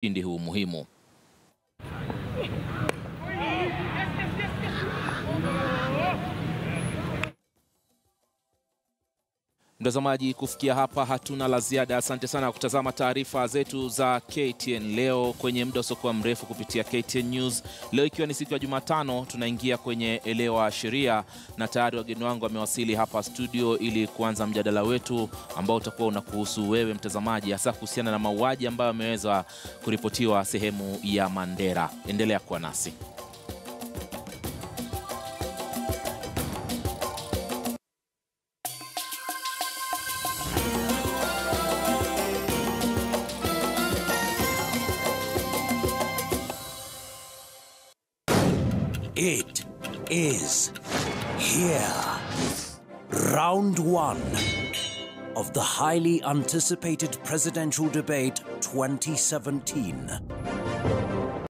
ushindi huu muhimu. Mtazamaji, kufikia hapa hatuna la ziada. Asante sana kutazama taarifa zetu za KTN leo kwenye muda usiokuwa mrefu kupitia KTN News. Leo ikiwa ni siku ya Jumatano, tunaingia kwenye elewa sheria, na tayari wageni wangu wamewasili hapa studio ili kuanza mjadala wetu ambao utakuwa unakuhusu wewe mtazamaji, hasa kuhusiana na mauaji ambayo yameweza kuripotiwa sehemu ya Mandera. Endelea kuwa nasi. It is here. Round 1 of the highly anticipated presidential debate 2017.